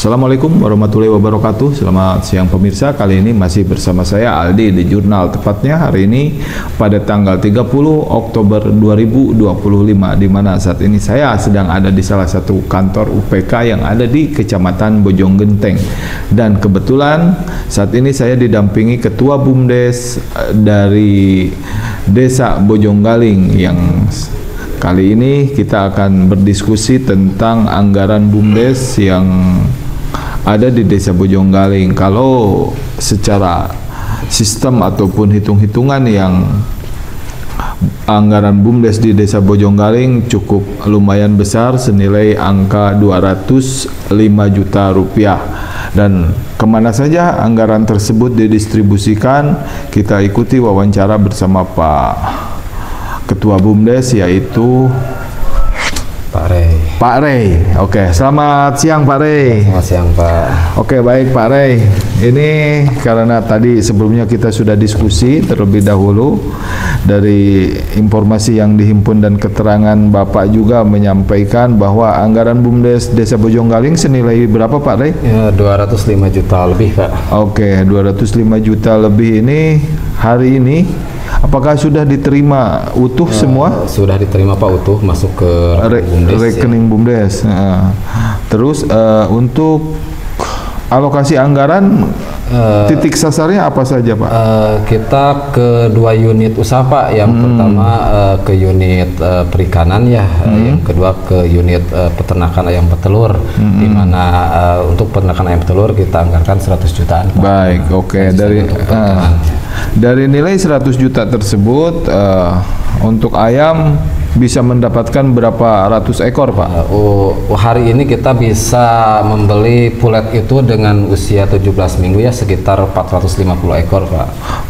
Assalamualaikum warahmatullahi wabarakatuh. Selamat siang pemirsa. Kali ini masih bersama saya Aldi di Jurnal. Tepatnya hari ini pada tanggal 30 Oktober 2025, di mana saat ini saya sedang ada di salah satu kantor UPK yang ada di Kecamatan Bojonggenteng. Dan kebetulan saat ini saya didampingi Ketua BUMDes dari Desa Bojonggaling, yang kali ini kita akan berdiskusi tentang anggaran BUMDes yang ada di Desa Bojonggaling. Kalau secara sistem ataupun hitung-hitungan, yang anggaran BUMDes di Desa Bojonggaling cukup lumayan besar, senilai angka 205 juta rupiah. Dan kemana saja anggaran tersebut didistribusikan? Kita ikuti wawancara bersama Pak Ketua BUMDes, yaitu Pak Rey. Pak Rey. Oke, selamat siang Pak Rey. Selamat siang Pak. Oke, baik Pak Rey. Ini karena tadi sebelumnya kita sudah diskusi terlebih dahulu, dari informasi yang dihimpun dan keterangan Bapak juga menyampaikan bahwa anggaran BUMDes Desa Bojonggaling senilai berapa Pak Rey? Ya, 205 juta lebih Pak. Oke, 205 juta lebih ini hari ini apakah sudah diterima utuh semua? Sudah diterima Pak, utuh masuk ke BUMDes, rekening ya. BUMDes. Terus untuk alokasi anggaran, titik sasarnya apa saja Pak? Kita ke dua unit usaha Pak. Yang pertama ke unit perikanan ya, yang kedua ke unit peternakan ayam petelur, di mana untuk peternakan ayam petelur kita anggarkan 100 jutaan Pak. Baik, oke. Dari nilai 100 juta tersebut, untuk ayam bisa mendapatkan berapa ratus ekor Pak? Hari ini kita bisa membeli pulet itu dengan usia 17 minggu ya, sekitar 450 ekor Pak.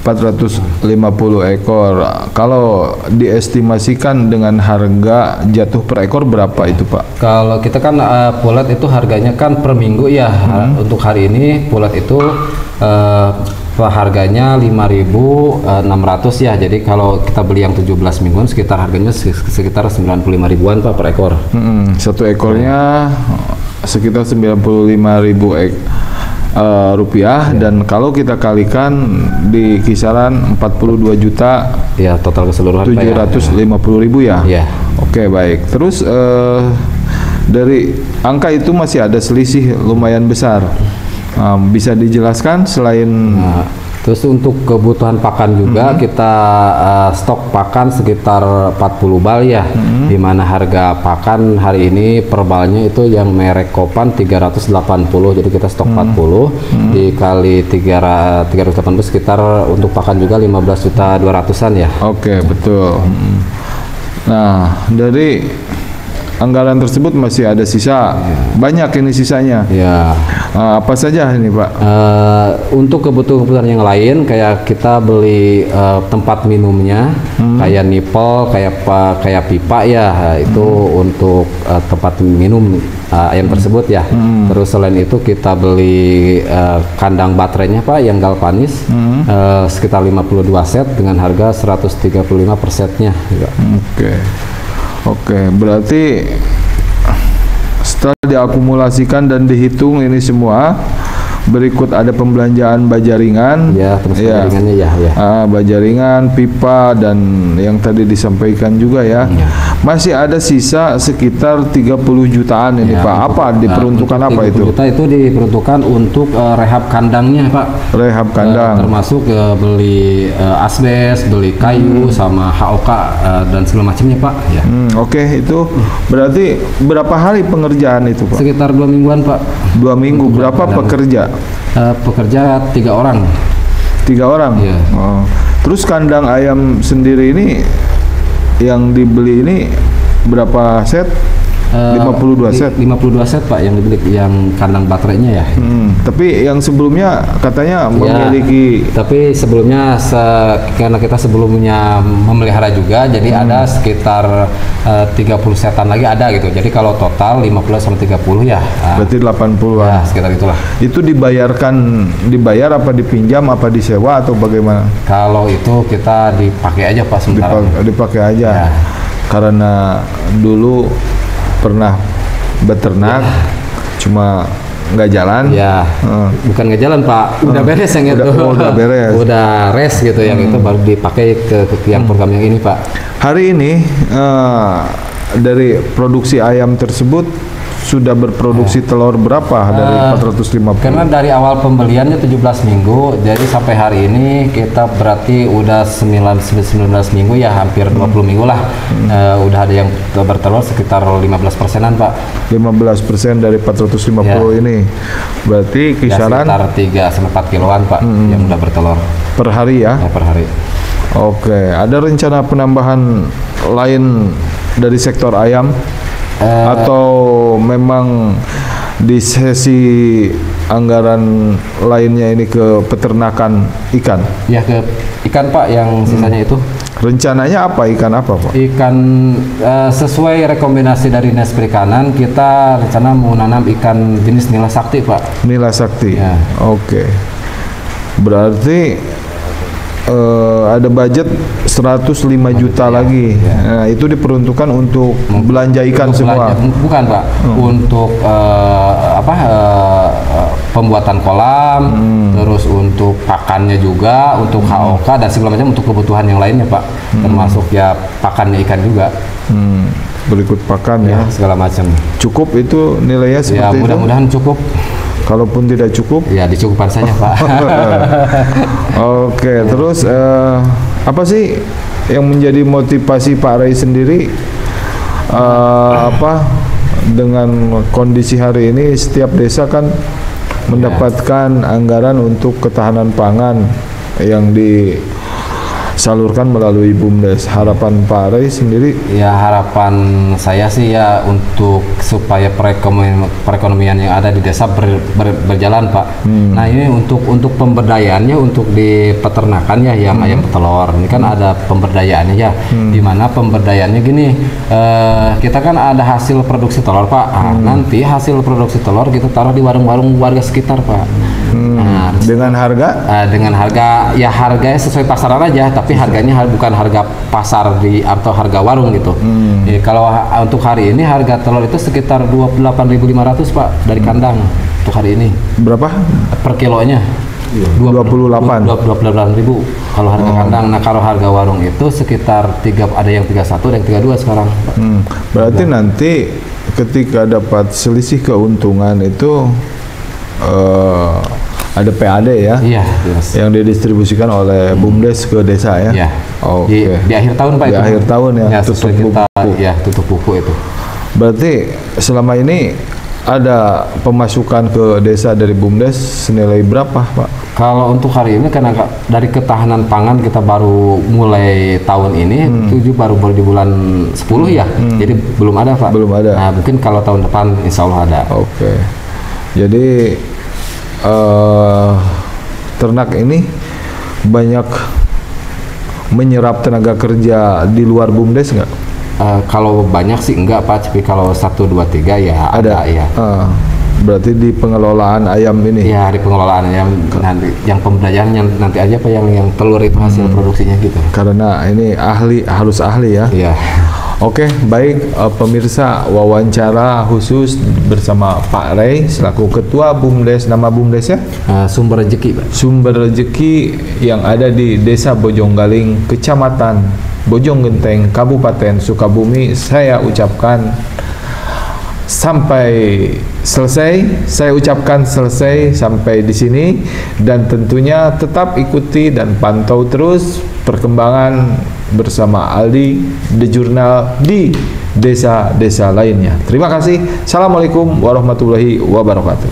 450 ekor. Kalau diestimasikan dengan harga jatuh per ekor berapa itu Pak? Kalau kita kan pulet itu harganya kan per minggu ya. Untuk hari ini pulet itu harganya 5.600 ya. Jadi kalau kita beli yang 17 mingguan sekitar harganya sekitar 95 ribuan Pak per ekor. Satu ekornya sekitar 95.000 rupiah, ya. Dan kalau kita kalikan di kisaran 42 juta ya, total keseluruhan 750.000 ya. Ya. Oke, baik. Terus dari angka itu masih ada selisih lumayan besar. Bisa dijelaskan selain terus untuk kebutuhan pakan juga kita stok pakan sekitar 40 bal ya, di mana harga pakan hari ini per balnya itu yang merek Kopan 380, jadi kita stok 40 dikali 380 sekitar untuk pakan juga 15 juta 200-an ya. Oke, betul. Nah, dari anggaran tersebut masih ada sisa, banyak ini sisanya. Ya. Apa saja ini Pak? Untuk kebutuhan yang lain, kayak kita beli tempat minumnya, kayak nipel, kayak pipa ya, itu untuk tempat minum ayam tersebut ya. Terus selain itu kita beli kandang baterainya Pak, yang galvanis, sekitar 52 set dengan harga 135 per setnya. Oke, berarti setelah diakumulasikan dan dihitung ini semua, berikut ada pembelanjaan bajaringan, bajaringannya ya. Bajaringan, pipa, dan yang tadi disampaikan juga ya. Masih ada sisa sekitar 30 jutaan ini Pak. Apa diperuntukkan apa itu? 30 juta itu diperuntukkan untuk rehab kandangnya Pak. Rehab kandang. Termasuk beli asbes, beli kayu, sama HOK dan segala macamnya Pak. Ya. Oke, itu berarti berapa hari pengerjaan itu Pak? Sekitar 2 mingguan Pak. 2 minggu. Berapa pekerja? Pekerja 3 orang. 3 orang? Iya. Terus kandang ayam sendiri ini yang dibeli ini berapa set? 52 set? 52 set Pak yang dibeli, yang kandang baterainya ya. Tapi yang sebelumnya katanya memiliki... Tapi sebelumnya karena kita sebelumnya memelihara juga, jadi ada sekitar 30 setan lagi ada gitu. Jadi kalau total 50 sama 30 ya. Berarti 80-an. Ya, sekitar itulah. Itu dibayar apa dipinjam apa disewa atau bagaimana? Kalau itu kita dipakai aja Pak sementara. Dipakai aja. Ya. Karena dulu pernah beternak, cuma nggak jalan. Ya, bukan nggak jalan Pak, udah beres yang itu. Udah beres. Udah rest gitu yang itu baru dipakai ke yang program yang ini Pak. Hari ini dari produksi ayam tersebut sudah berproduksi telur berapa dari 450? Karena dari awal pembeliannya 17 minggu, jadi sampai hari ini kita berarti udah 19 minggu ya, hampir 20 minggu lah. Udah ada yang bertelur sekitar 15%-an Pak. 15% dari 450 ini. Berarti kisaran ya, sekitar 3-4 kiloan Pak yang udah bertelur. Per hari ya? Ya, per hari. Oke, ada rencana penambahan lain dari sektor ayam? Atau memang di sesi anggaran lainnya ini ke peternakan ikan? Ya, ke ikan Pak yang sisanya itu. Rencananya apa, ikan apa Pak? Ikan sesuai rekomendasi dari Dinas Perikanan, kita rencana mau nanam ikan jenis nila sakti Pak. Nila sakti. Ya. Oke. Berarti ada budget 105 juta lagi. Ya. Nah, itu diperuntukkan untuk belanja ikan semua. Bukan Pak, untuk pembuatan kolam, terus untuk pakannya juga, untuk HOK dan segala macam, untuk kebutuhan yang lainnya Pak, termasuk ya pakannya ikan juga. Berikut pakan ya, segala macam. Cukup itu nilainya seperti ya, mudah-mudahan cukup. Kalaupun tidak cukup, ya dicukupkan saja Pak. Oke, terus apa sih yang menjadi motivasi Pak Ray sendiri dengan kondisi hari ini setiap desa kan mendapatkan anggaran untuk ketahanan pangan yang disalurkan melalui BUMDes. Harapan Pak Ray sendiri? Ya, harapan saya sih ya untuk supaya perekonomian yang ada di desa berjalan Pak. Nah, ini untuk pemberdayaannya, untuk di peternakan ya yang ayam petelur ini kan ada pemberdayaannya ya. Di mana pemberdayaannya gini, kita kan ada hasil produksi telur Pak. Nanti hasil produksi telur kita taruh di warung-warung warga sekitar Pak. Nah, dengan harga? Dengan harga ya, harganya sesuai pasaran aja, tapi harganya bukan harga pasar atau harga warung gitu. Ya, kalau untuk hari ini harga telur itu sekitar 28.500 Pak dari kandang untuk hari ini. Berapa? Per kilonya? 28.000 kalau harga kandang. Nah, kalau harga warung itu sekitar ada yang 31, ada yang 32 sekarang. Berarti nanti ketika dapat selisih keuntungan itu ada PAD ya? Iya, yes. Yang didistribusikan oleh BUMDes ke desa ya? Iya. Oke. Di akhir tahun Pak di itu. Akhir tahun ya, ya tutup buku. Ya, tutup buku itu. Berarti selama ini ada pemasukan ke desa dari BUMDes senilai berapa Pak? Kalau untuk hari ini karena dari ketahanan pangan kita baru mulai tahun ini, itu baru di bulan 10 ya, jadi belum ada Pak. Belum ada. Nah, mungkin kalau tahun depan insya Allah ada. Oke. Jadi ternak ini banyak menyerap tenaga kerja di luar BUMDes nggak? Kalau banyak sih enggak Pak, tapi kalau 1, 2, 3 ya ada ya. Berarti di pengelolaan ayam ini? Ya, di pengelolaan ayam nanti, yang pemberdayaan yang nanti aja Pak, yang telur itu hasil produksinya gitu. Karena ini harus ahli ya? Iya. Oke, baik pemirsa, wawancara khusus bersama Pak Ray selaku Ketua BUMDes. Nama BUMDesnya? Sumber Rezeki Pak. Sumber Rezeki yang ada di Desa Bojonggaling, Kecamatan Bojonggenteng, Kabupaten Sukabumi. Saya ucapkan sampai selesai. Saya ucapkan selesai sampai di sini, dan tentunya tetap ikuti dan pantau terus perkembangan bersama Aldi The Jurnal di desa-desa lainnya. Terima kasih. Assalamualaikum warahmatullahi wabarakatuh.